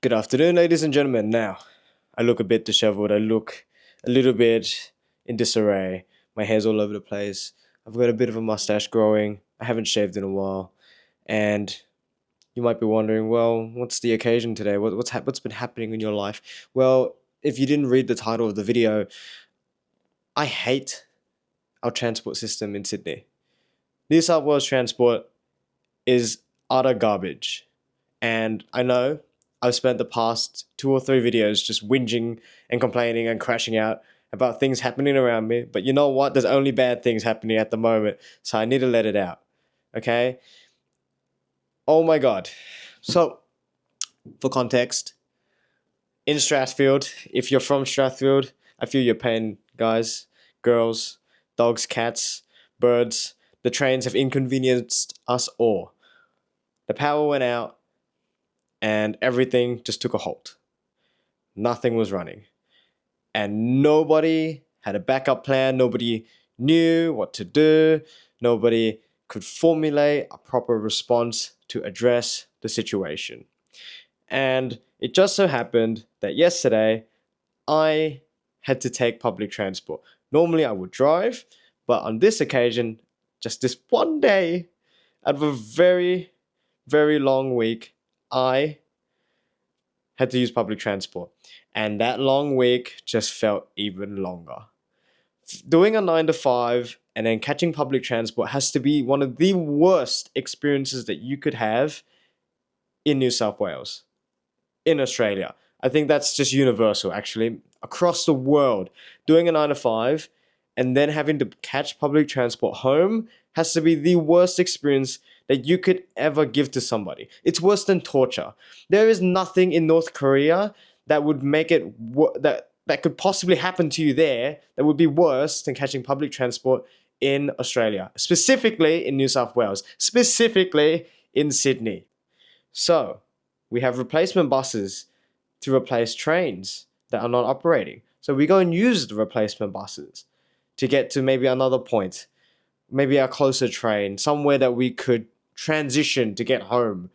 Good afternoon, ladies and gentlemen. Now, I look a bit disheveled. I look a little bit in disarray. My hair's all over the place. I've got a bit of a mustache growing. I haven't shaved in a while. And you might be wondering, well, what's the occasion today? What's been happening in your life? Well, if you didn't read the title of the video, I hate our transport system in Sydney. New South Wales transport is utter garbage. And I know I've spent the past 2 or 3 videos just whinging and complaining and crashing out about things happening around me. But you know what? There's only bad things happening at the moment. So I need to let it out. Okay? Oh my God. So, for context, in Strathfield, if you're from Strathfield, I feel your pain, guys, girls, dogs, cats, birds. The trains have inconvenienced us all. The power went out and everything just took a halt. Nothing was running. And nobody had a backup plan. Nobody knew what to do. Nobody could formulate a proper response to address the situation. And it just so happened that yesterday I had to take public transport. Normally I would drive, but on this occasion, just this one day out of a very, very long week, I had to use public transport. And that long week just felt even longer. Doing a 9 to 5 and then catching public transport has to be one of the worst experiences that you could have in New South Wales, in Australia. I think that's just universal, actually. Across the world, doing a 9 to 5 and then having to catch public transport home has to be the worst experience that you could ever give to somebody. It's worse than torture. There is nothing in North Korea that would make it that could possibly happen to you there that would be worse than catching public transport in Australia, specifically in New South Wales, specifically in Sydney. So, we have replacement buses to replace trains that are not operating. So we go and use the replacement buses to get to maybe another point, maybe a closer train, somewhere that we could transition to get home.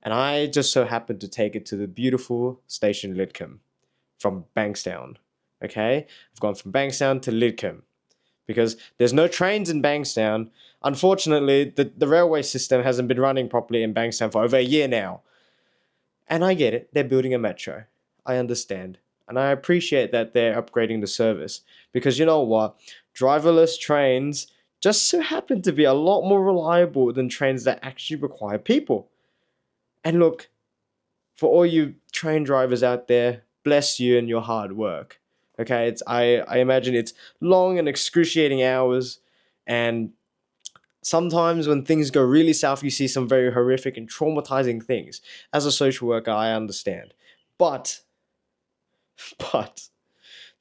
And I just so happened to take it to the beautiful station Lidcombe from Bankstown. Okay? I've gone from Bankstown to Lidcombe because there's no trains in Bankstown. Unfortunately, the railway system hasn't been running properly in Bankstown for over a year now. And I get it, they're building a metro. I understand. And I appreciate that they're upgrading the service. Because you know what? Driverless trains just so happen to be a lot more reliable than trains that actually require people. And look, for all you train drivers out there, bless you and your hard work. Okay, I imagine it's long and excruciating hours, and sometimes when things go really south, you see some very horrific and traumatizing things. As a social worker, I understand. But, but,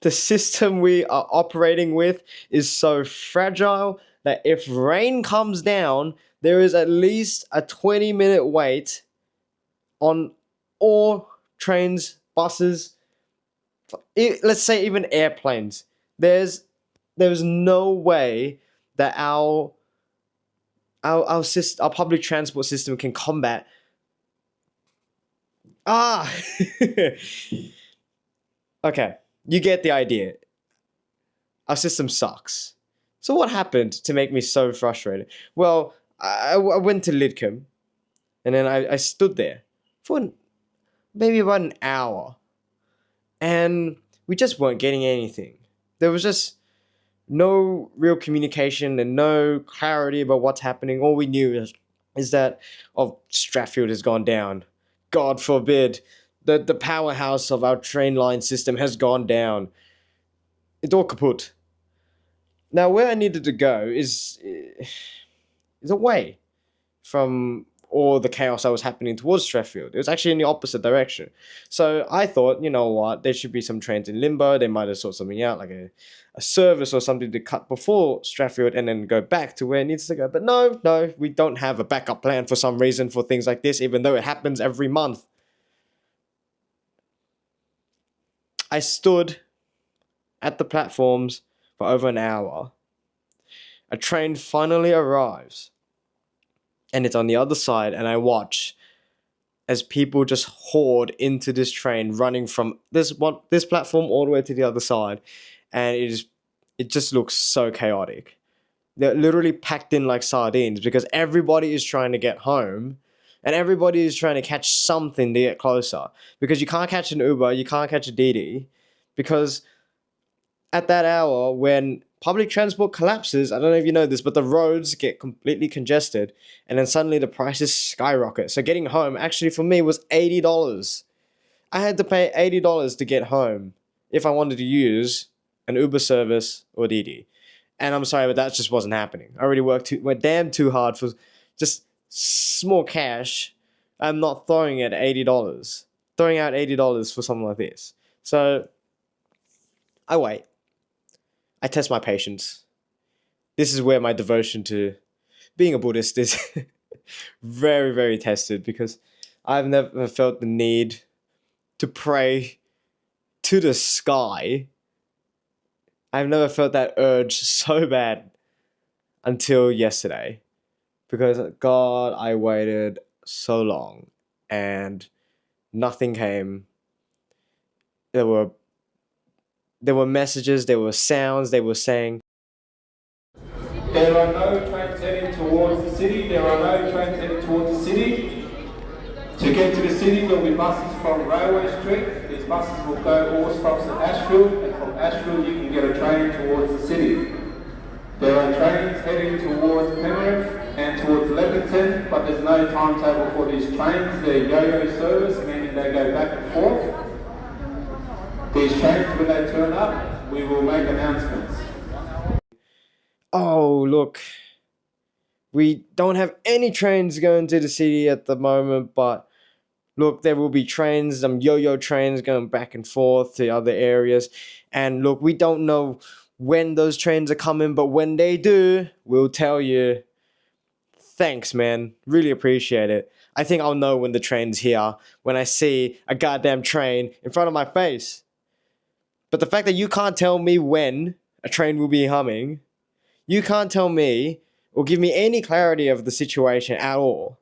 the system we are operating with is so fragile that if rain comes down, there is at least a 20-minute wait on all trains, buses, let's say even airplanes. There's no way that our public transport system can combat. Ah, okay, you get the idea. Our system sucks. So what happened to make me so frustrated? Well, I went to Lidcombe, and then I stood there for maybe about an hour, and we just weren't getting anything. There was just no real communication and no clarity about what's happening. All we knew is that Strathfield has gone down. God forbid. The powerhouse of our train line system has gone down. It's all kaput. Now, where I needed to go is away from all the chaos that was happening towards Strathfield. It was actually in the opposite direction. So I thought, you know what, there should be some trains in limbo. They might have sorted something out, like a service or something to cut before Strathfield and then go back to where it needs to go. But no, we don't have a backup plan for some reason for things like this, even though it happens every month. I stood at the platforms for over an hour. A train finally arrives, and it's on the other side, and I watch as people just hoard into this train running from this platform all the way to the other side, and it just looks so chaotic. They're literally packed in like sardines because everybody is trying to get home and everybody is trying to catch something to get closer, because you can't catch an Uber, you can't catch a Didi, because at that hour when public transport collapses, I don't know if you know this, but the roads get completely congested and then suddenly the prices skyrocket. So getting home actually for me was $80. I had to pay $80 to get home if I wanted to use an Uber service or Didi. And I'm sorry, but that just wasn't happening. I already went damn too hard for just small cash. I'm not throwing at $80. Throwing out $80 for something like this. So I wait. I test my patience. This is where my devotion to being a Buddhist is very, very tested, because I've never felt the need to pray to the sky. I've never felt that urge so bad until yesterday, because God, I waited so long and nothing came. There were messages, there were sounds, they were saying, there are no trains heading towards the city. There are no trains heading towards the city. To get to the city, there will be buses from Railway Street. These buses will go all stops at Ashfield, and from Ashfield you can get a train towards the city. There are trains heading towards Penrith and towards Leppington, but there's no timetable for these trains. They're yo-yo service, meaning they go back and forth. These trains, when they turn up, we will make announcements. oh, look, we don't have any trains going to the city at the moment, but look, there will be trains, yo-yo trains going back and forth to other areas. And look, we don't know when those trains are coming, but when they do, we'll tell you. Thanks, man. Really appreciate it. I think I'll know when the train's here when I see a goddamn train in front of my face. But the fact that you can't tell me when a train will be humming, you can't tell me or give me any clarity of the situation at all.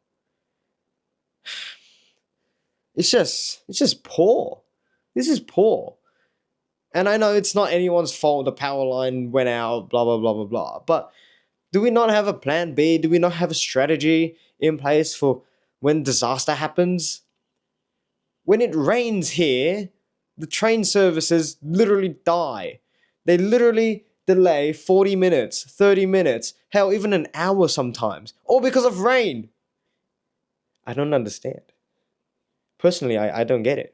It's just poor. This is poor. And I know it's not anyone's fault the power line went out, blah, blah, blah, blah, blah. But do we not have a plan B? Do we not have a strategy in place for when disaster happens? When it rains here, the train services literally die. They literally delay 40 minutes, 30 minutes, hell, even an hour sometimes, all because of rain. I don't understand. Personally, I don't get it.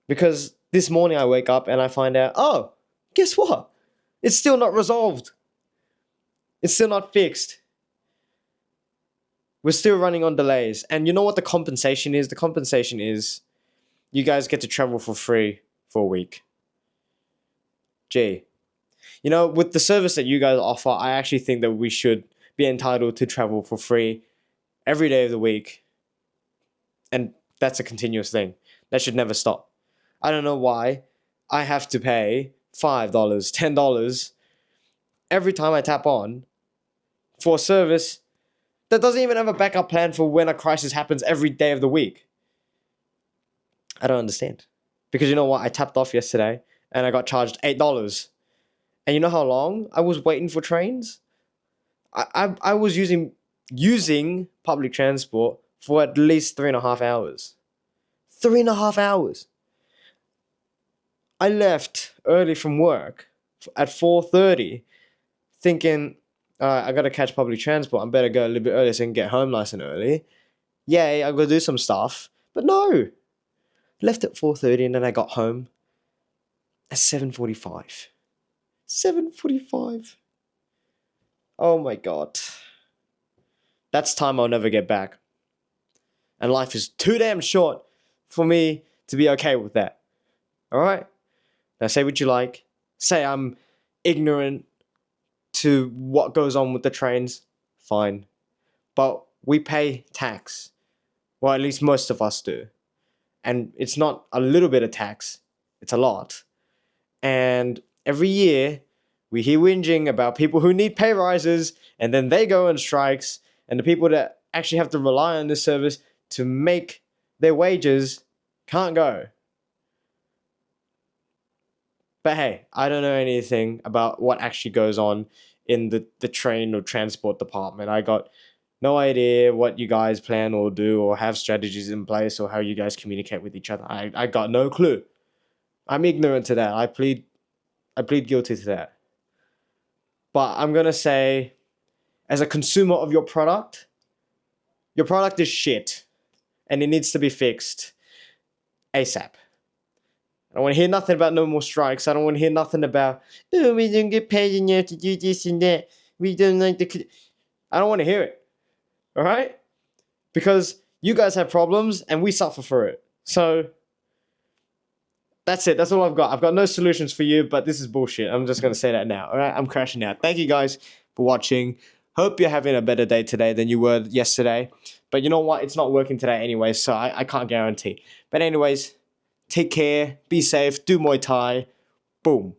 Because this morning I wake up and I find out, oh, guess what? It's still not resolved. It's still not fixed. We're still running on delays. And you know what the compensation is? The compensation is you guys get to travel for free for a week. Gee. You know, with the service that you guys offer, I actually think that we should be entitled to travel for free every day of the week. And that's a continuous thing. That should never stop. I don't know why I have to pay $5, $10 every time I tap on for a service that doesn't even have a backup plan for when a crisis happens every day of the week. I don't understand. Because you know what? I tapped off yesterday and I got charged $8. And you know how long I was waiting for trains? I was using public transport for at least 3.5 hours. 3.5 hours. I left early from work at 4:30 thinking, I gotta catch public transport. I better go a little bit early so I can get home nice and early. Yay, I gotta do some stuff. But no. Left at 4:30 and then I got home at 7:45. 7:45. Oh my god. That's time I'll never get back. And life is too damn short for me to be okay with that. Alright? Now say what you like. Say I'm ignorant to what goes on with the trains. Fine. But we pay tax. Well, at least most of us do. And it's not a little bit of tax. It's a lot. And every year, we hear whinging about people who need pay rises, and then they go on strikes, and the people that actually have to rely on this service to make their wages can't go. But hey, I don't know anything about what actually goes on in the train or transport department. I got no idea what you guys plan or do or have strategies in place or how you guys communicate with each other. I got no clue. I'm ignorant to that. I plead guilty to that. But I'm gonna say, as a consumer of your product is shit. And it needs to be fixed ASAP. I don't want to hear nothing about no more strikes. I don't want to hear nothing about, oh, we don't get paid enough to do this and that. We don't like the... I don't want to hear it. Alright? Because you guys have problems and we suffer for it. So, that's it. That's all I've got. I've got no solutions for you, but this is bullshit. I'm just going to say that now. Alright? I'm crashing out. Thank you guys for watching. Hope you're having a better day today than you were yesterday. But you know what? It's not working today anyway, so I can't guarantee. But anyways, take care, be safe, do Muay Thai. Boom.